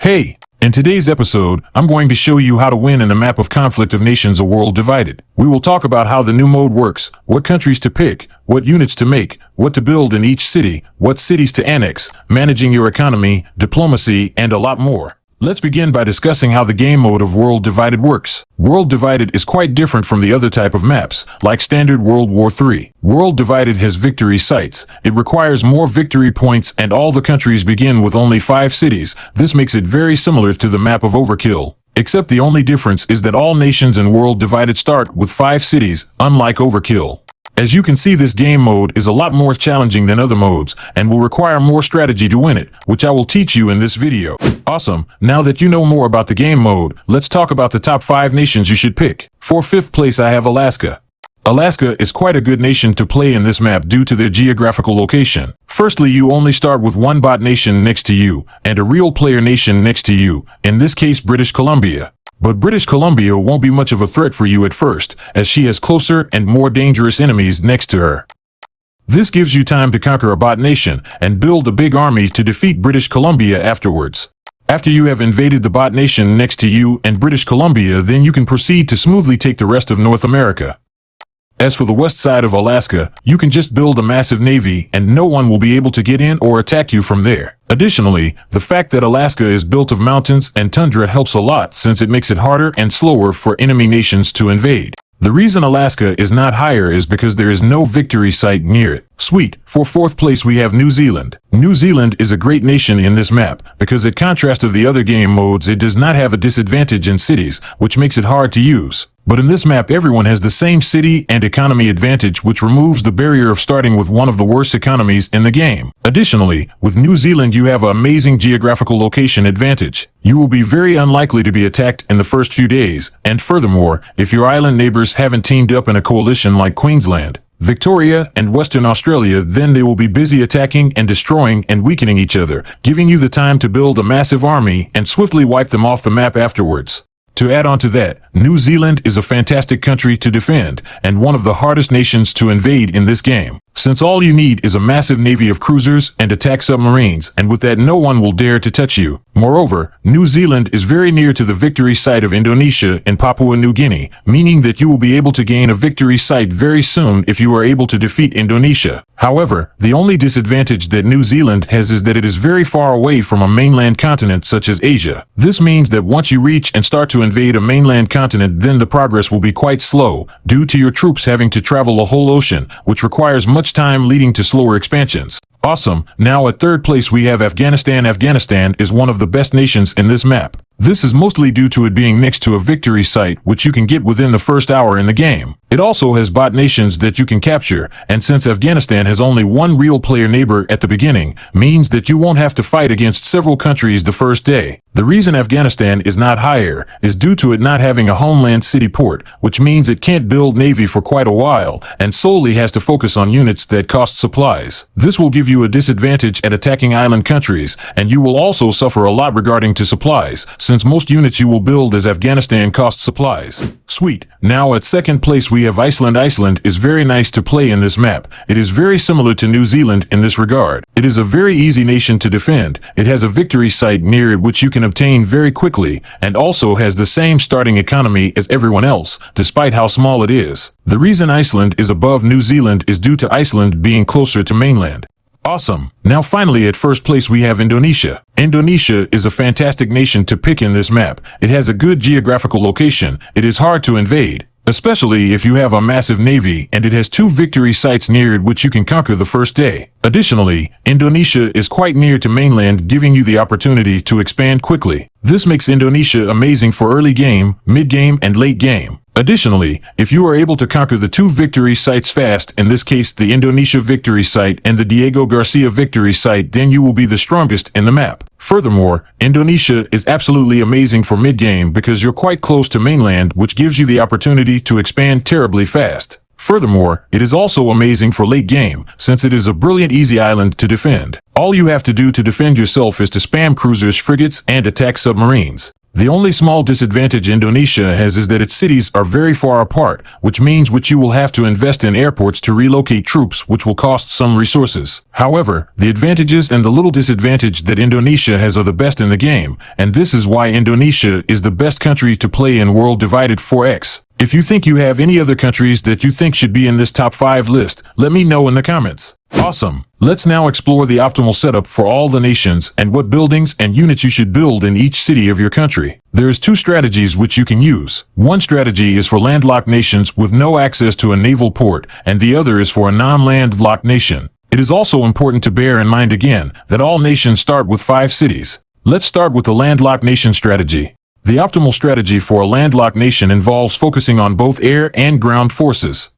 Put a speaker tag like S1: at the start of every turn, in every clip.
S1: Hey, in today's episode, I'm going to show you how to win in the map of Conflict of Nations: A World Divided. We will talk about how the new mode works, what countries to pick, what units to make, what to build in each city, what cities to annex, managing your economy, diplomacy, and a lot more. Let's begin by discussing how the game mode of World Divided works. World Divided is quite different from the other type of maps, like standard World War III. World Divided has victory sites. It requires more victory points and all the countries begin with only 5 cities. This makes it very similar to the map of Overkill. Except the only difference is that all nations in World Divided start with 5 cities, unlike Overkill. As you can see, this game mode is a lot more challenging than other modes and will require more strategy to win it, which I will teach you in this video. Awesome, now that you know more about the game mode, let's talk about the top 5 nations you should pick. For 5th place I have Alaska. Alaska is quite a good nation to play in this map due to their geographical location. Firstly, you only start with one bot nation next to you and a real player nation next to you, in this case British Columbia. But British Columbia won't be much of a threat for you at first, as she has closer and more dangerous enemies next to her. This gives you time to conquer a bot nation and build a big army to defeat British Columbia afterwards. After you have invaded the bot nation next to you and British Columbia, then you can proceed to smoothly take the rest of North America. As for the west side of Alaska, you can just build a massive navy and no one will be able to get in or attack you from there. Additionally, the fact that Alaska is built of mountains and tundra helps a lot since it makes it harder and slower for enemy nations to invade. The reason Alaska is not higher is because there is no victory site near it. Sweet. For 4th place we have New Zealand. New Zealand is a great nation in this map because in contrast of the other game modes, it does not have a disadvantage in cities, which makes it hard to use. But in this map everyone has the same city and economy advantage, which removes the barrier of starting with one of the worst economies in the game. Additionally, with New Zealand you have an amazing geographical location advantage. You will be very unlikely to be attacked in the first few days, and furthermore, if your island neighbors haven't teamed up in a coalition like Queensland, Victoria, and Western Australia, then they will be busy attacking and destroying and weakening each other, giving you the time to build a massive army and swiftly wipe them off the map afterwards. To add on to that, New Zealand is a fantastic country to defend and one of the hardest nations to invade in this game, since all you need is a massive navy of cruisers and attack submarines, and with that no one will dare to touch you. Moreover, New Zealand is very near to the victory site of Indonesia and Papua New Guinea, meaning that you will be able to gain a victory site very soon if you are able to defeat Indonesia. However, the only disadvantage that New Zealand has is that it is very far away from a mainland continent such as Asia. This means that once you reach and start to invade a mainland continent, then the progress will be quite slow, due to your troops having to travel a whole ocean, which requires much time, leading to slower expansions. Awesome. Now at 3rd place we have Afghanistan. Afghanistan is one of the best nations in this map. This is mostly due to it being next to a victory site which you can get within the first hour in the game. It also has bot nations that you can capture, and since Afghanistan has only one real player neighbor at the beginning, means that you won't have to fight against several countries the first day. The reason Afghanistan is not higher is due to it not having a homeland city port, which means it can't build navy for quite a while and solely has to focus on units that cost supplies. This will give you a disadvantage at attacking island countries, and you will also suffer a lot regarding to supplies, since most units you will build as Afghanistan cost supplies. Sweet. Now at 2nd place we have Iceland. Iceland is very nice to play in this map. It is very similar to New Zealand in this regard. It is a very easy nation to defend. It has a victory site near it which you can obtain very quickly, and also has the same starting economy as everyone else, despite how small it is. The reason Iceland is above New Zealand is due to Iceland being closer to mainland. Awesome. Now finally at 1st place we have Indonesia. Indonesia is a fantastic nation to pick in this map. It has a good geographical location. It is hard to invade, especially if you have a massive navy, and it has 2 victory sites near it which you can conquer the first day. Additionally, Indonesia is quite near to mainland, giving you the opportunity to expand quickly. This makes Indonesia amazing for early game, mid game, and late game. Additionally, if you are able to conquer the 2 victory sites fast, in this case the Indonesia victory site and the Diego Garcia victory site, then you will be the strongest in the map. Furthermore, Indonesia is absolutely amazing for mid-game because you're quite close to mainland, which gives you the opportunity to expand terribly fast. Furthermore, it is also amazing for late game, since it is a brilliant easy island to defend. All you have to do to defend yourself is to spam cruisers, frigates, and attack submarines. The only small disadvantage Indonesia has is that its cities are very far apart, which means you will have to invest in airports to relocate troops, which will cost some resources. However, the advantages and the little disadvantage that Indonesia has are the best in the game, and this is why Indonesia is the best country to play in World Divided 4X. If you think you have any other countries that you think should be in this top 5 list, let me know in the comments. Awesome! Let's now explore the optimal setup for all the nations and what buildings and units you should build in each city of your country. There's 2 strategies which you can use. One strategy is for landlocked nations with no access to a naval port, and the other is for a non-landlocked nation. It is also important to bear in mind again that all nations start with 5 cities. Let's start with the landlocked nation strategy. The optimal strategy for a landlocked nation involves focusing on both air and ground forces.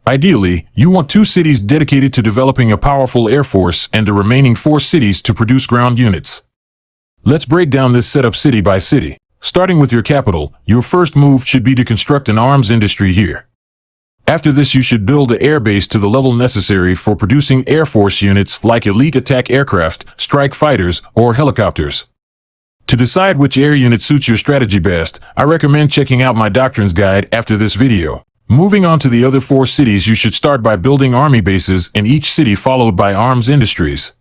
S1: Ideally, you want 2 cities dedicated to developing a powerful air force and the remaining 4 cities to produce ground units. Let's break down this setup city by city. Starting with your capital, your first move should be to construct an arms industry here. After this, you should build an air base to the level necessary for producing air force units like elite attack aircraft, strike fighters, or helicopters. To decide which air unit suits your strategy best, I recommend checking out my doctrines guide after this video. Moving on to the other 4 cities, you should start by building army bases in each city followed by arms industries.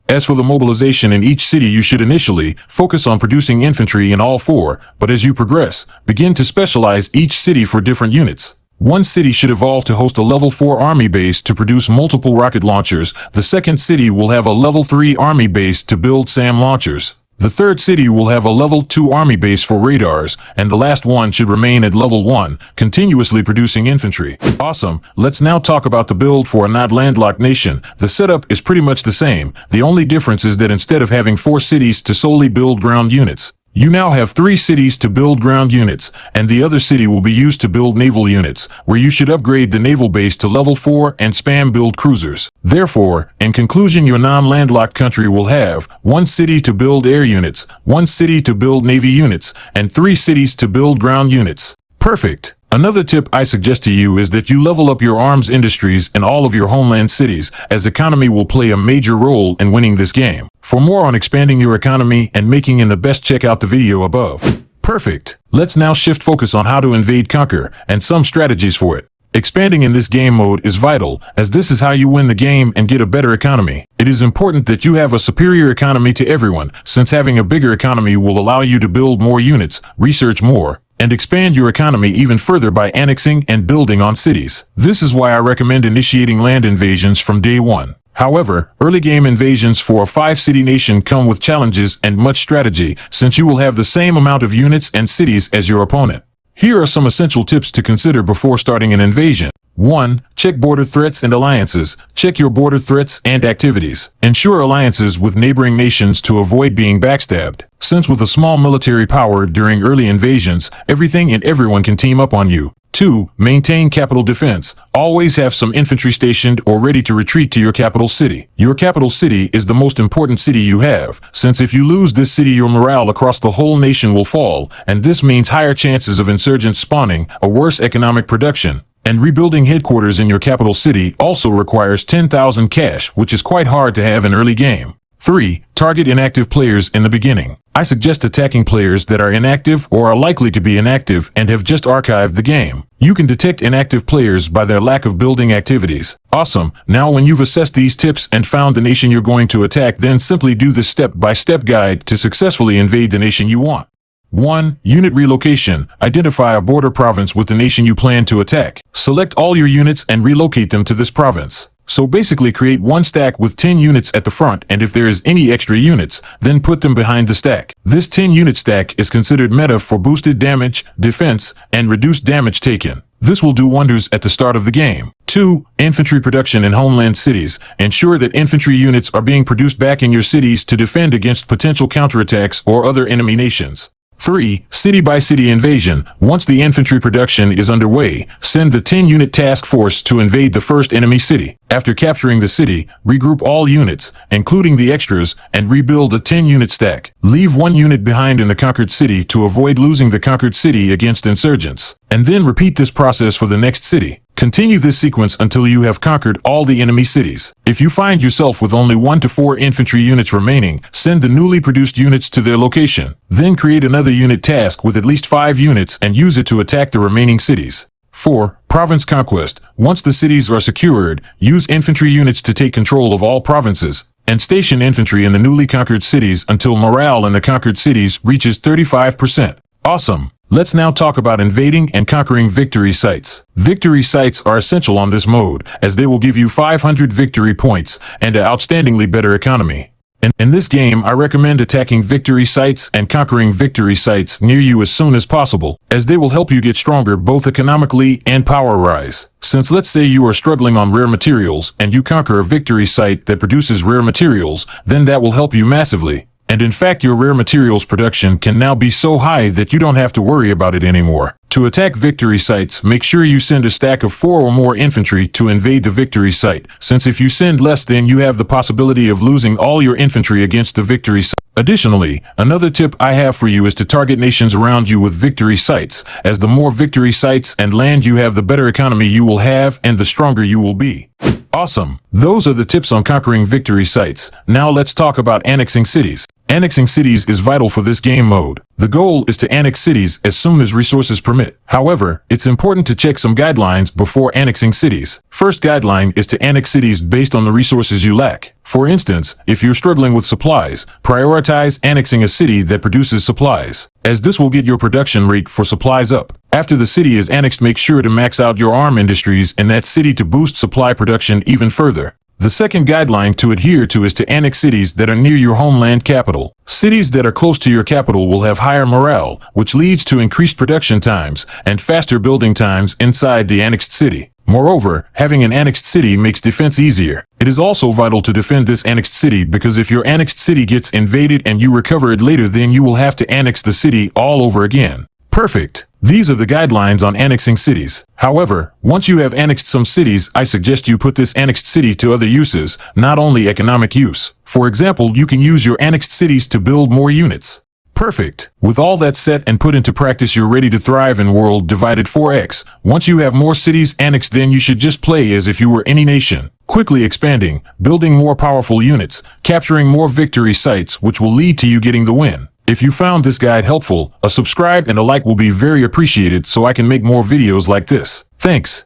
S1: As for the mobilization in each city, you should initially focus on producing infantry in all 4, but as you progress, begin to specialize each city for different units. One city should evolve to host a level 4 army base to produce multiple rocket launchers. The second city will have a level 3 army base to build SAM launchers. The third city will have a level 2 army base for radars, and the last one should remain at level 1, continuously producing infantry. Awesome! Let's now talk about the build for a not landlocked nation. The setup is pretty much the same. The only difference is that instead of having 4 cities to solely build ground units, you now have 3 cities to build ground units, and the other city will be used to build naval units, where you should upgrade the naval base to level 4 and spam build cruisers. Therefore, in conclusion, your non-landlocked country will have 1 city to build air units, 1 city to build navy units, and 3 cities to build ground units. Perfect! Another tip I suggest to you is that you level up your arms industries in all of your homeland cities, as economy will play a major role in winning this game. For more on expanding your economy and making it the best, check out the video above. Perfect! Let's now shift focus on how to invade conquer and some strategies for it. Expanding in this game mode is vital, as this is how you win the game and get a better economy. It is important that you have a superior economy to everyone, since having a bigger economy will allow you to build more units, research more, and expand your economy even further by annexing and building on cities. This is why I recommend initiating land invasions from day 1. However, early game invasions for a 5-city nation come with challenges and much strategy, since you will have the same amount of units and cities as your opponent. Here are some essential tips to consider before starting an invasion. 1. Check border threats and alliances. Check your border threats and activities. Ensure alliances with neighboring nations to avoid being backstabbed, since with a small military power during early invasions, everything and everyone can team up on you. 2. Maintain capital defense. Always have some infantry stationed or ready to retreat to your capital city. Your capital city is the most important city you have, since if you lose this city, your morale across the whole nation will fall, and this means higher chances of insurgents spawning, a worse economic production. And rebuilding headquarters in your capital city also requires 10,000 cash, which is quite hard to have in early game. 3. Target inactive players in the beginning. I suggest attacking players that are inactive or are likely to be inactive and have just archived the game. You can detect inactive players by their lack of building activities. Awesome! Now when you've assessed these tips and found the nation you're going to attack, then simply do the step-by-step guide to successfully invade the nation you want. 1. Unit relocation. Identify a border province with the nation you plan to attack. Select all your units and relocate them to this province. So basically create one stack with 10 units at the front, and if there is any extra units, then put them behind the stack. This 10-unit stack is considered meta for boosted damage, defense, and reduced damage taken. This will do wonders at the start of the game. 2. Infantry production in homeland cities. Ensure that infantry units are being produced back in your cities to defend against potential counterattacks or other enemy nations. 3. City-by-city invasion. Once the infantry production is underway, send the 10-unit task force to invade the first enemy city. After capturing the city, regroup all units, including the extras, and rebuild a 10-unit stack. Leave 1 unit behind in the conquered city to avoid losing the conquered city against insurgents. And then repeat this process for the next city. Continue this sequence until you have conquered all the enemy cities. If you find yourself with only 1 to 4 infantry units remaining, send the newly produced units to their location. Then create another unit task with at least 5 units and use it to attack the remaining cities. 4. Province conquest. Once the cities are secured, use infantry units to take control of all provinces, and station infantry in the newly conquered cities until morale in the conquered cities reaches 35%. Awesome! Let's now talk about invading and conquering victory sites. Victory sites are essential on this mode, as they will give you 500 victory points and an outstandingly better economy. In this game, I recommend attacking victory sites and conquering victory sites near you as soon as possible, as they will help you get stronger both economically and power-wise. Since let's say you are struggling on rare materials and you conquer a victory site that produces rare materials, then that will help you massively. And in fact, your rare materials production can now be so high that you don't have to worry about it anymore. To attack victory sites, make sure you send a stack of 4 or more infantry to invade the victory site, since if you send less, then you have the possibility of losing all your infantry against the victory site. Additionally, another tip I have for you is to target nations around you with victory sites, as the more victory sites and land you have, the better economy you will have and the stronger you will be. Awesome! Those are the tips on conquering victory sites. Now let's talk about annexing cities. Annexing cities is vital for this game mode. The goal is to annex cities as soon as resources permit. However, it's important to check some guidelines before annexing cities. First guideline is to annex cities based on the resources you lack. For instance, if you're struggling with supplies, prioritize annexing a city that produces supplies, as this will get your production rate for supplies up. After the city is annexed, make sure to max out your arm industries in that city to boost supply production even further. The second guideline to adhere to is to annex cities that are near your homeland capital. Cities that are close to your capital will have higher morale, which leads to increased production times and faster building times inside the annexed city. Moreover, having an annexed city makes defense easier. It is also vital to defend this annexed city, because if your annexed city gets invaded and you recover it later, then you will have to annex the city all over again. Perfect! These are the guidelines on annexing cities. However, once you have annexed some cities, I suggest you put this annexed city to other uses, not only economic use. For example, you can use your annexed cities to build more units. Perfect! With all that set and put into practice, you're ready to thrive in World Divided 4X. Once you have more cities annexed, then you should just play as if you were any nation, quickly expanding, building more powerful units, capturing more victory sites, which will lead to you getting the win. If you found this guide helpful, a subscribe and a like will be very appreciated so I can make more videos like this. Thanks.